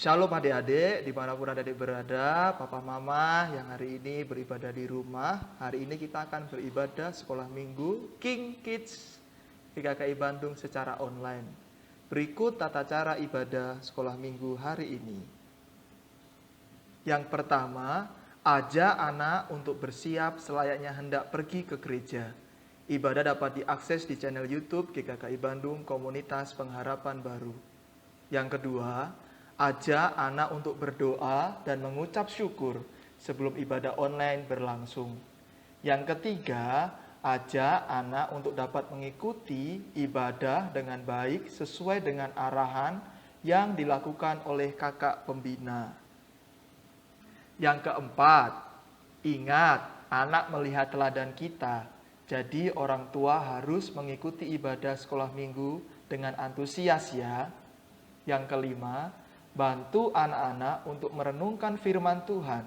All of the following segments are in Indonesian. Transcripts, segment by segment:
Shalom adik-adik, dimanapun adik-adik berada, papa mama yang hari ini beribadah di rumah. Hari ini kita akan beribadah sekolah minggu King Kids GKKI Bandung secara online. Berikut tata cara ibadah sekolah minggu hari ini. Yang pertama, ajak anak untuk bersiap selayaknya hendak pergi ke gereja. Ibadah dapat diakses di channel YouTube GKKI Bandung Komunitas Pengharapan Baru. Yang kedua, ajak anak untuk berdoa dan mengucap syukur sebelum ibadah online berlangsung. Yang ketiga, ajak anak untuk dapat mengikuti ibadah dengan baik sesuai dengan arahan yang dilakukan oleh kakak pembina. Yang keempat, ingat anak melihat teladan kita. Jadi orang tua harus mengikuti ibadah sekolah minggu dengan antusias ya. Yang kelima, bantu anak-anak untuk merenungkan firman Tuhan.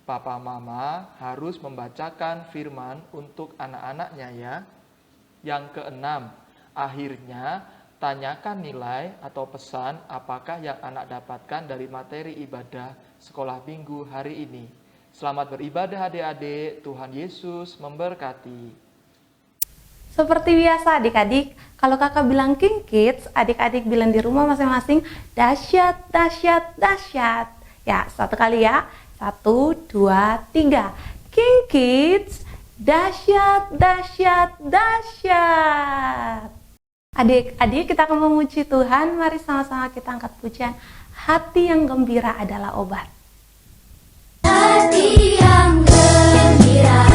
Papa mama harus membacakan firman untuk anak-anaknya ya. Yang keenam, akhirnya tanyakan nilai atau pesan apakah yang anak dapatkan dari materi ibadah sekolah minggu hari ini. Selamat beribadah adik-adik, Tuhan Yesus memberkati. Seperti biasa adik-adik, kalau kakak bilang King Kids, adik-adik bilang di rumah masing-masing dahsyat, dahsyat, dahsyat. Ya, satu kali ya. 1, 2, 3. King Kids, dahsyat, dahsyat, dahsyat. Adik-adik, kita akan memuji Tuhan. Mari sama-sama kita angkat pujian. Hati yang gembira adalah obat. Hati yang gembira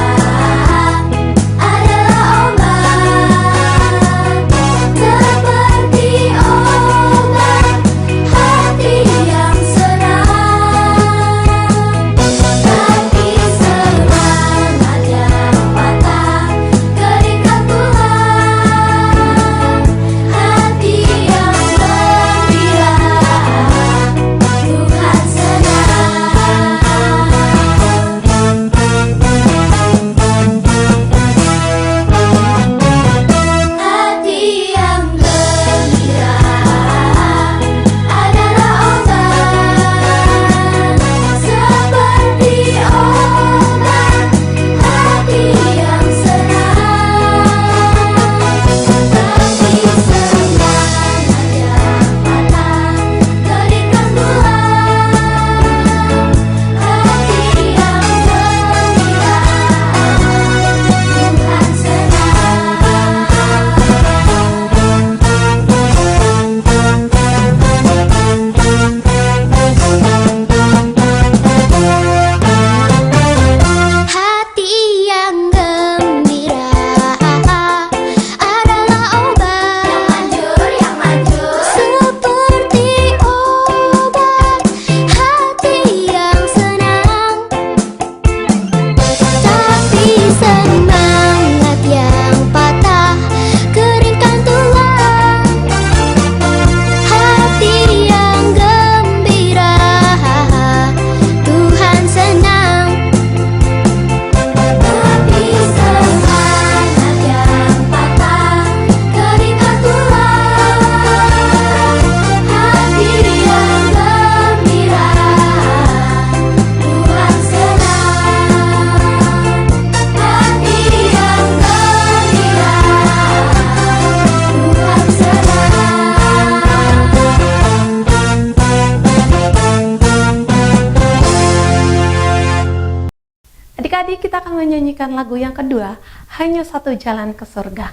Adik-adik, kita akan menyanyikan lagu yang kedua, Hanya Satu Jalan ke Surga.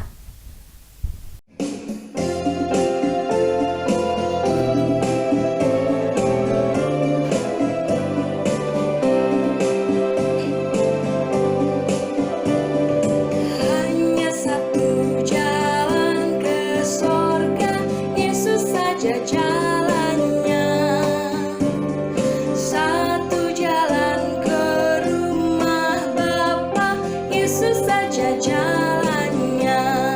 Hanya satu jalan ke sorga, Yesus saja jalannya. Satu jalan ke rumah Bapa, Yesus saja jalannya.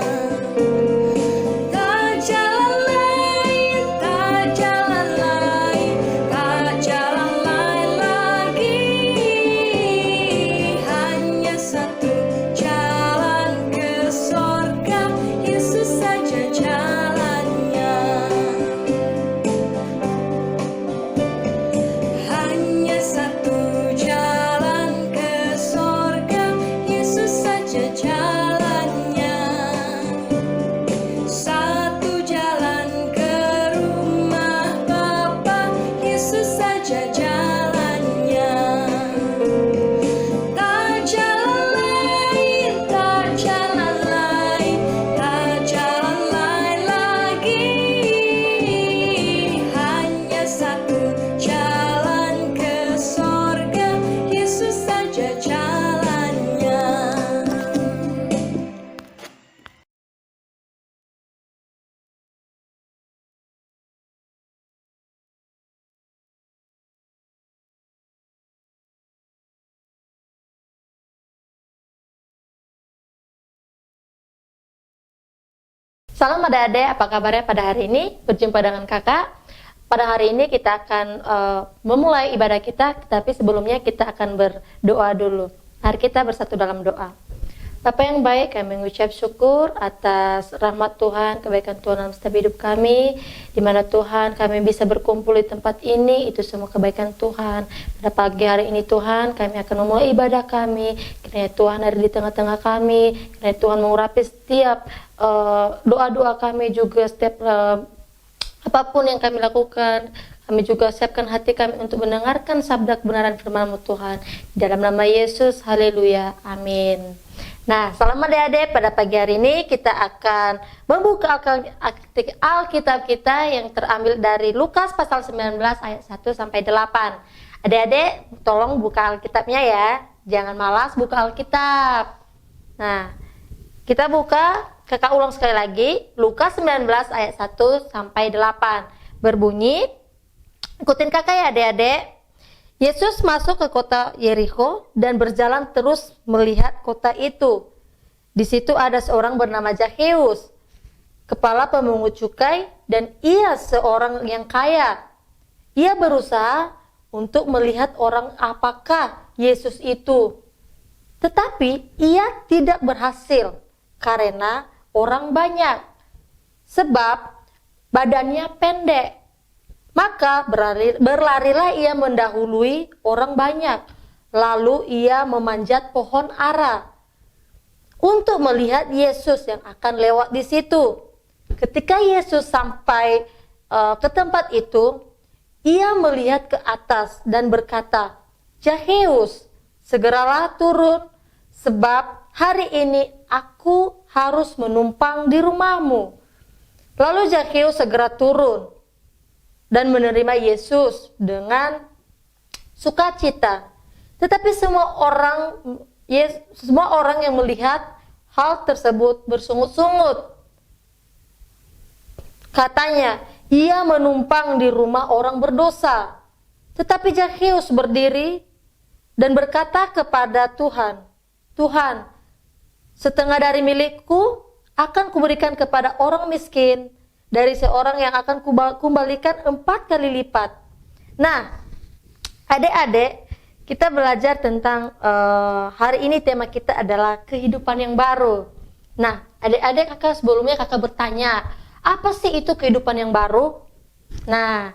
Salam adik-adik, apa kabarnya pada hari ini? Berjumpa dengan kakak. Pada hari ini kita akan memulai ibadah kita, tapi sebelumnya kita akan berdoa dulu. Mari kita bersatu dalam doa. Bapa yang baik, kami mengucap syukur atas rahmat Tuhan, kebaikan Tuhan dalam setiap hidup kami, di mana Tuhan kami bisa berkumpul di tempat ini, itu semua kebaikan Tuhan. Pada pagi hari ini Tuhan, kami akan memulai ibadah kami, kiranya Tuhan ada di tengah-tengah kami, kiranya Tuhan mengurapi setiap doa-doa kami juga, setiap apapun yang kami lakukan. Kami juga siapkan hati kami untuk mendengarkan sabda kebenaran firman-Mu Tuhan. Di dalam nama Yesus, haleluya, amin. Nah, salam adik-adik, pada pagi hari ini kita akan membuka Alkitab kita yang terambil dari Lukas pasal 19 ayat 1 sampai 8. Adik-adik, tolong buka Alkitabnya ya. Jangan malas buka Alkitab. Nah, kita buka. Kakak ulang sekali lagi, Lukas 19 ayat 1 sampai 8. Berbunyi, ikutin kakak ya adik-adik. Yesus masuk ke kota Yerikho dan berjalan terus melihat kota itu. Di situ ada seorang bernama Zakheus, kepala pemungut cukai, dan ia seorang yang kaya. Ia berusaha untuk melihat orang apakah Yesus itu. Tetapi ia tidak berhasil karena orang banyak, sebab badannya pendek. Maka berlarilah ia mendahului orang banyak, lalu ia memanjat pohon ara untuk melihat Yesus yang akan lewat di situ. Ketika Yesus sampai ke tempat itu, ia melihat ke atas dan berkata, "Zakheus, segeralah turun, sebab hari ini aku harus menumpang di rumahmu." Lalu Zakheus segera turun dan menerima Yesus dengan sukacita. Tetapi semua orang yang melihat hal tersebut bersungut-sungut. Katanya, ia menumpang di rumah orang berdosa. Tetapi Zakheus berdiri dan berkata kepada Tuhan, "Tuhan, setengah dari milikku akan kuberikan kepada orang miskin, dari seorang yang akan kembalikan 4 kali lipat." Nah, adik-adik, kita belajar tentang hari ini tema kita adalah kehidupan yang baru. Nah, adik-adik, kakak sebelumnya bertanya, apa sih itu kehidupan yang baru? Nah,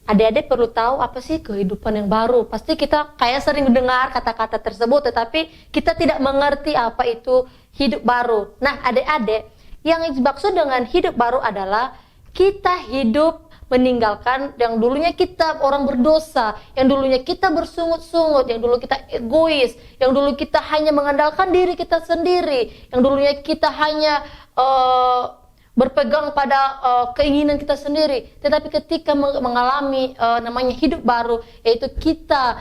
adik-adik perlu tahu apa sih kehidupan yang baru. Pasti kita kayak sering mendengar kata-kata tersebut, tetapi kita tidak mengerti apa itu hidup baru. Nah, adik-adik, yang dimaksud dengan hidup baru adalah kita hidup meninggalkan yang dulunya kita orang berdosa, yang dulunya kita bersungut-sungut, yang dulu kita egois, yang dulu kita hanya mengandalkan diri kita sendiri, yang dulunya kita hanya berpegang pada keinginan kita sendiri. Tetapi ketika mengalami namanya hidup baru, yaitu kita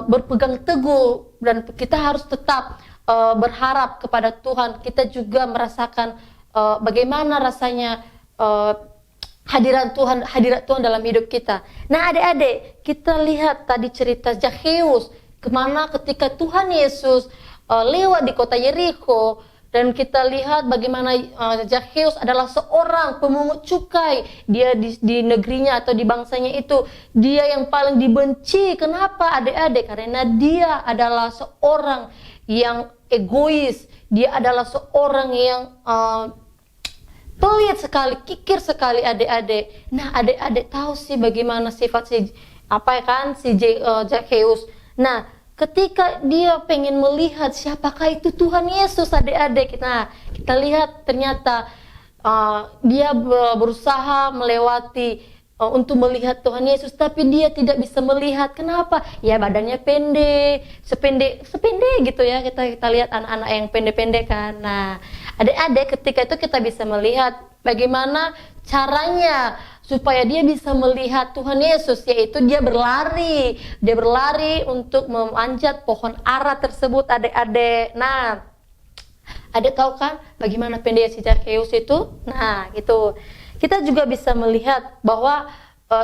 berpegang teguh dan kita harus tetap berharap kepada Tuhan. Kita juga merasakan bagaimana rasanya hadirat Tuhan dalam hidup kita. Nah, adik-adik, kita lihat tadi cerita Zakheus, kemana ketika Tuhan Yesus lewat di kota Yerikho. Dan kita lihat bagaimana Zakheus adalah seorang pemungut cukai. Dia di negerinya atau di bangsanya itu, dia yang paling dibenci. Kenapa adik-adik? Karena dia adalah seorang yang egois. Dia adalah seorang yang pelit sekali, kikir sekali adik-adik. Nah, adik-adik tahu sih bagaimana sifat si Zakheus. Nah, ketika dia pengen melihat siapakah itu Tuhan Yesus, adik-adik. Nah, kita lihat ternyata dia berusaha melewati untuk melihat Tuhan Yesus, tapi dia tidak bisa melihat. Kenapa? Ya, badannya pendek, sependek gitu ya. Kita lihat anak-anak yang pendek-pendek kan. Nah, adik-adik, ketika itu kita bisa melihat bagaimana caranya supaya dia bisa melihat Tuhan Yesus, yaitu dia berlari untuk memanjat pohon ara tersebut, adik-adik. Nah, adik tahu kan bagaimana pendek si Zakheus itu? Nah, gitu. Kita juga bisa melihat bahwa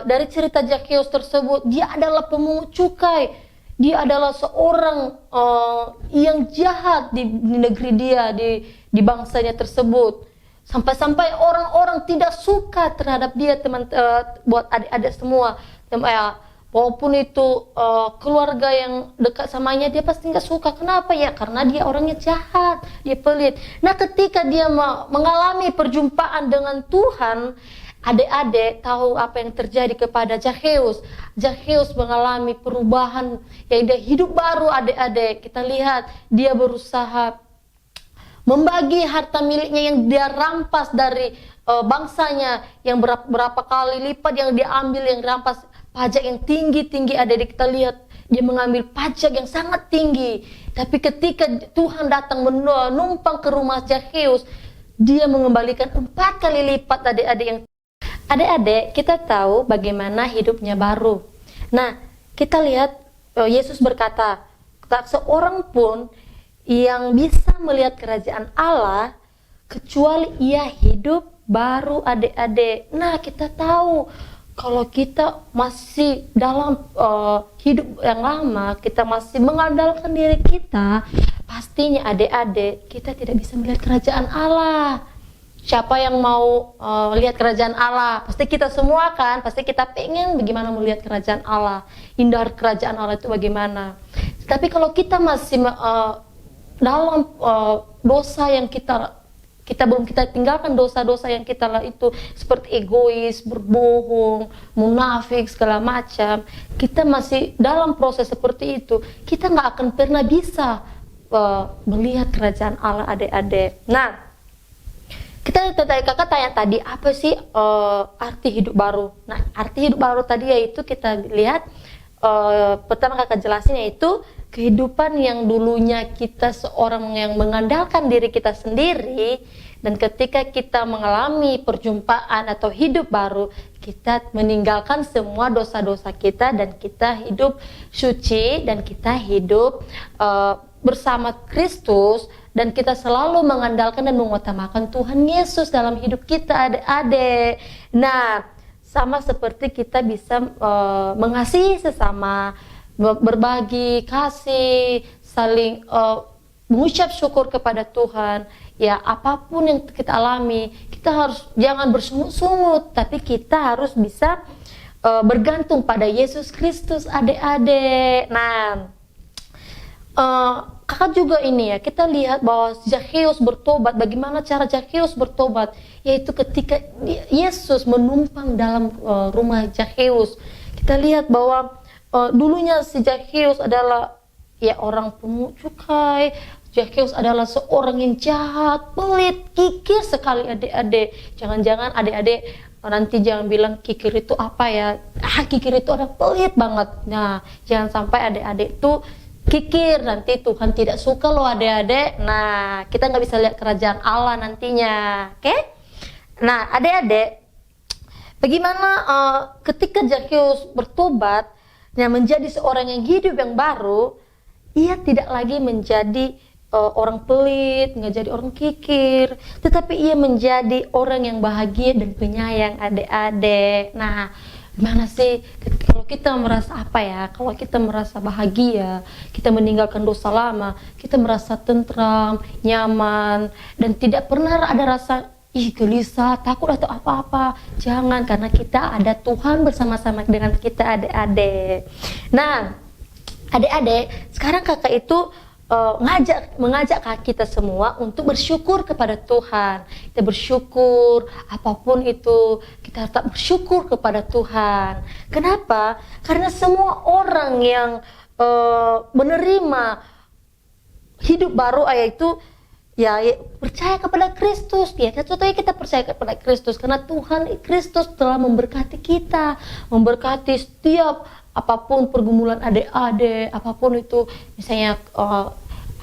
dari cerita Zakheus tersebut, dia adalah pemungut cukai. Dia adalah seorang yang jahat di negeri dia, di bangsanya tersebut. Sampai-sampai orang-orang tidak suka terhadap dia, buat adik-adik semua. Walaupun itu keluarga yang dekat samanya, dia pasti nggak suka. Kenapa ya? Karena dia orangnya jahat, dia pelit. Nah, ketika dia mengalami perjumpaan dengan Tuhan, adik-adik tahu apa yang terjadi kepada Zakheus. Zakheus mengalami perubahan, ya dia hidup baru. Adik-adik, kita lihat dia berusaha membagi harta miliknya yang dia rampas dari bangsanya, yang berapa kali lipat yang dia ambil, yang rampas. Pajak yang tinggi-tinggi, adik-adik, kita lihat dia mengambil pajak yang sangat tinggi. Tapi ketika Tuhan datang menumpang ke rumah Zakheus, dia mengembalikan 4 kali lipat. Adik-adik, kita tahu bagaimana hidupnya baru. Nah, kita lihat Yesus berkata, tak seorang pun yang bisa melihat kerajaan Allah kecuali ia hidup baru, adik-adik. Nah, kita tahu kalau kita masih dalam hidup yang lama, kita masih mengandalkan diri kita, pastinya adik-adik kita tidak bisa melihat kerajaan Allah. Siapa yang mau lihat kerajaan Allah? Pasti kita semua kan, pasti kita pengen bagaimana melihat kerajaan Allah, indahar kerajaan Allah itu bagaimana. Tapi kalau kita masih dalam dosa yang kita belum kita tinggalkan, dosa-dosa yang kita lah itu seperti egois, berbohong, munafik, segala macam, kita masih dalam proses seperti itu, kita nggak akan pernah bisa melihat kerajaan Allah, adik-adik. Nah, kakak tanya tadi, apa sih arti hidup baru? Nah, arti hidup baru tadi yaitu kita lihat, pertama kakak jelasin yaitu kehidupan yang dulunya kita seorang yang mengandalkan diri kita sendiri, dan ketika kita mengalami perjumpaan atau hidup baru, kita meninggalkan semua dosa-dosa kita dan kita hidup suci, dan kita hidup bersama Kristus, dan kita selalu mengandalkan dan mengutamakan Tuhan Yesus dalam hidup kita, adik-adik. Nah, sama seperti kita bisa mengasihi sesama, berbagi kasih, saling mengucap syukur kepada Tuhan. Ya, apapun yang kita alami, kita harus jangan bersungut-sungut, tapi kita harus bisa bergantung pada Yesus Kristus, adik-adik. Nah, kakak juga ini ya, kita lihat bahwa Zakheus bertobat. Bagaimana cara Zakheus bertobat? Yaitu ketika Yesus menumpang dalam rumah Zakheus. Kita lihat bahwa dulunya si Zakheus adalah ya orang pungut cukai. Zakheus adalah seorang yang jahat, pelit, kikir sekali, adik-adik. Jangan-jangan adik-adik nanti jangan bilang kikir itu apa ya. Kikir itu orang pelit banget. Nah, jangan sampai adik-adik tuh kikir, nanti Tuhan tidak suka loh, adik-adik. Nah, kita nggak bisa lihat kerajaan Allah nantinya. Oke? Nah, adik-adik, bagaimana ketika Zakheus bertobat, menjadi seorang yang hidup yang baru, ia tidak lagi menjadi orang pelit, nggak jadi orang kikir, tetapi ia menjadi orang yang bahagia dan penyayang, adik-adik. Nah, gimana sih kalau kita merasa apa ya? Kalau kita merasa bahagia, kita meninggalkan dosa lama, kita merasa tentram, nyaman, dan tidak pernah ada rasa gelisah, takut atau apa-apa. Jangan, karena kita ada Tuhan bersama-sama dengan kita, adik-adik. Nah, adik-adik, sekarang kakak itu mengajak kita semua untuk bersyukur kepada Tuhan. Kita bersyukur apapun itu, kita tetap bersyukur kepada Tuhan. Kenapa? Karena semua orang yang menerima hidup baru, yaitu ya percaya kepada Kristus. Ya, contohnya kita percaya kepada Kristus karena Tuhan Kristus telah memberkati kita, memberkati setiap apapun pergumulan adik-adik, apapun itu, misalnya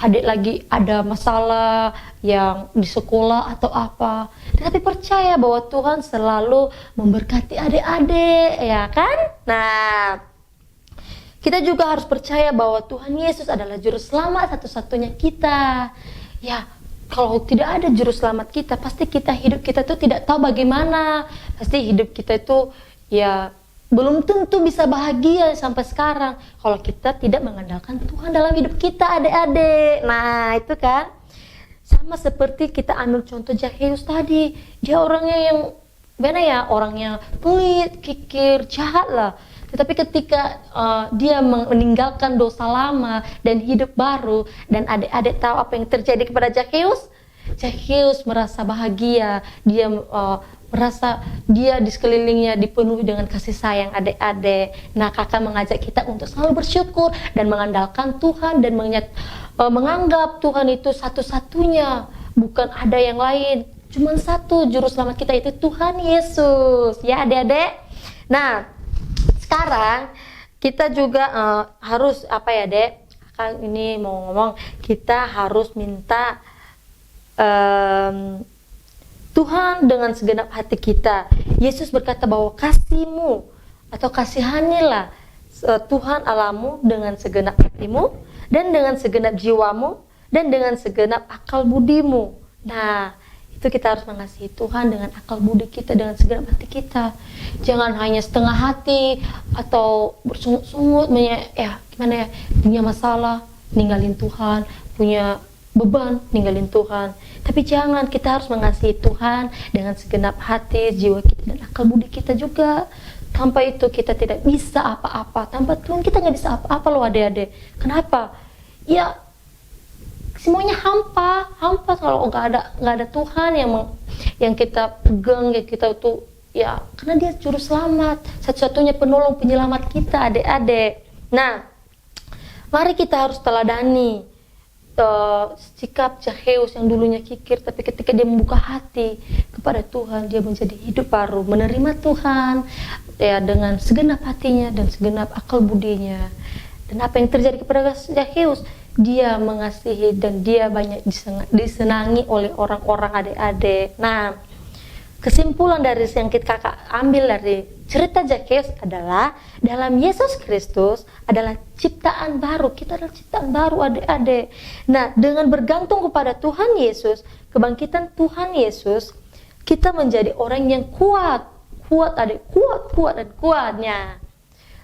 adik lagi ada masalah yang di sekolah atau apa, tetapi percaya bahwa Tuhan selalu memberkati adik-adik, ya kan? Nah, kita juga harus percaya bahwa Tuhan Yesus adalah juru selamat satu-satunya kita. Ya, kalau tidak ada juru selamat kita, pasti hidup kita tuh tidak tahu bagaimana. Pasti hidup kita itu ya belum tentu bisa bahagia sampai sekarang kalau kita tidak mengandalkan Tuhan dalam hidup kita, adik-adik. Nah, itu kan. Sama Sama seperti kita ambil contoh Zakheus tadi, dia orangnya yang orangnya pelit, kikir, jahat lah. Tetapi ketika dia meninggalkan dosa lama dan hidup baru, dan adik-adik tahu apa yang terjadi kepada Zakheus? Zakheus merasa bahagia, dia merasa dia di sekelilingnya dipenuhi dengan kasih sayang adik-adik. Nah, kakak mengajak kita untuk selalu bersyukur dan mengandalkan Tuhan dan menganggap Tuhan itu satu-satunya, bukan ada yang lain. Cuman satu juru selamat kita, itu Tuhan Yesus. Ya adik-adik. Nah, sekarang kita juga harus Dek? Kakak ini mau ngomong, kita harus minta Tuhan dengan segenap hati kita. Yesus berkata bahwa kasihmu atau kasihanilah Tuhan Allahmu dengan segenap hatimu dan dengan segenap jiwamu dan dengan segenap akal budimu. Nah, itu kita harus mengasihi Tuhan dengan akal budi kita, dengan segenap hati kita. Jangan hanya setengah hati atau bersungut-sungut, punya masalah, ninggalin Tuhan, punya beban, ninggalin Tuhan. Tapi jangan, kita harus mengasihi Tuhan dengan segenap hati, jiwa kita dan akal budi kita juga. Tanpa itu kita tidak bisa apa-apa. Tanpa Tuhan kita nggak bisa apa-apa loh adik-adik. Kenapa? Ya, semuanya hampa kalau nggak ada Tuhan yang kita pegang, yang kita tuh ya, karena dia juru selamat, satu-satunya penolong penyelamat kita adik-adik. Nah, mari kita harus teladani sikap Zakheus yang dulunya kikir, tapi ketika dia membuka hati kepada Tuhan, dia menjadi hidup baru, menerima Tuhan ya dengan segenap hatinya dan segenap akal budinya. Dan apa yang terjadi kepada Zakheus? Dia mengasihi dan dia banyak disenangi oleh orang-orang adik-adik. Nah, kesimpulan dari yang kakak ambil dari cerita Zakheus adalah dalam Yesus Kristus adalah ciptaan baru. Kita adalah ciptaan baru adik-adik. Nah, dengan bergantung kepada Tuhan Yesus, kebangkitan Tuhan Yesus, kita menjadi orang yang kuat adik, kuat dan kuatnya.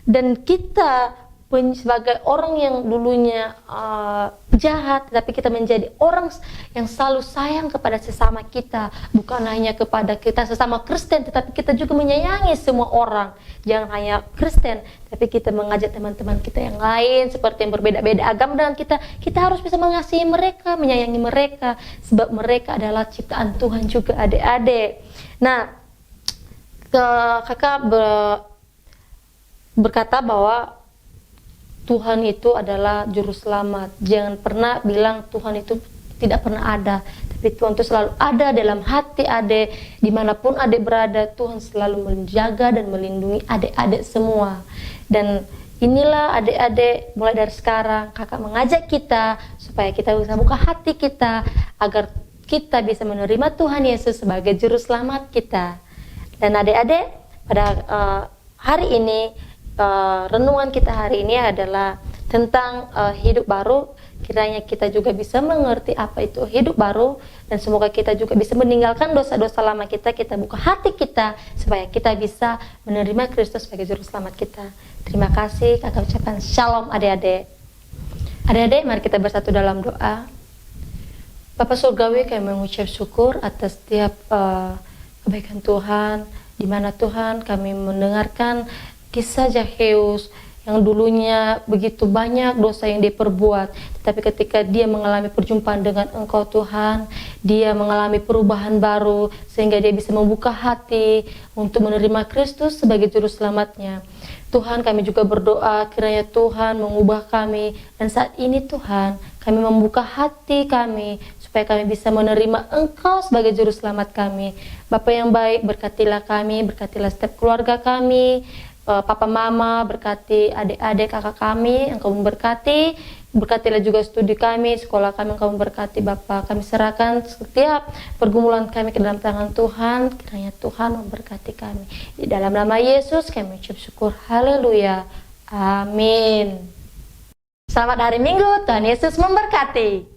Dan kita sebagai orang yang dulunya jahat, tapi kita menjadi orang yang selalu sayang kepada sesama kita, bukan hanya kepada kita sesama Kristen, tetapi kita juga menyayangi semua orang. Jangan hanya Kristen, tapi kita mengajak teman-teman kita yang lain seperti yang berbeda-beda agama dengan kita. Kita harus bisa mengasihi mereka, menyayangi mereka, sebab mereka adalah ciptaan Tuhan juga adik-adik. Nah, kakak berkata bahwa Tuhan itu adalah juru selamat. Jangan pernah bilang Tuhan itu tidak pernah ada, tapi Tuhan itu selalu ada dalam hati adik. Dimanapun adik berada, Tuhan selalu menjaga dan melindungi adik-adik semua. Dan inilah adik-adik, mulai dari sekarang kakak mengajak kita supaya kita bisa buka hati kita agar kita bisa menerima Tuhan Yesus sebagai juru selamat kita. Dan adik-adik, pada hari ini renungan kita hari ini adalah tentang hidup baru. Kiranya kita juga bisa mengerti apa itu hidup baru, dan semoga kita juga bisa meninggalkan dosa-dosa lama kita. Kita buka hati kita supaya kita bisa menerima Kristus sebagai juru selamat kita. Terima kasih, kakak ucapkan shalom adik-adik. Adik-adik, mari kita bersatu dalam doa. Bapa Surgawi, kami mengucap syukur atas setiap kebaikan Tuhan, di mana Tuhan kami mendengarkan kisah Zakheus yang dulunya begitu banyak dosa yang dia perbuat, tetapi ketika dia mengalami perjumpaan dengan Engkau Tuhan, dia mengalami perubahan baru sehingga dia bisa membuka hati untuk menerima Kristus sebagai juru selamatnya. Tuhan, kami juga berdoa kiranya Tuhan mengubah kami, dan saat ini Tuhan kami membuka hati kami supaya kami bisa menerima Engkau sebagai juru selamat kami. Bapa yang baik, berkatilah kami, berkatilah setiap keluarga kami, Papa Mama, berkati adik-adik kakak kami, Engkau memberkati. Berkatilah juga studi kami, sekolah kami, Engkau memberkati Bapa. Kami serahkan setiap pergumulan kami ke dalam tangan Tuhan. Kiranya Tuhan memberkati kami. Di dalam nama Yesus kami ucap syukur. Haleluya. Amin. Selamat hari Minggu, Tuhan Yesus memberkati.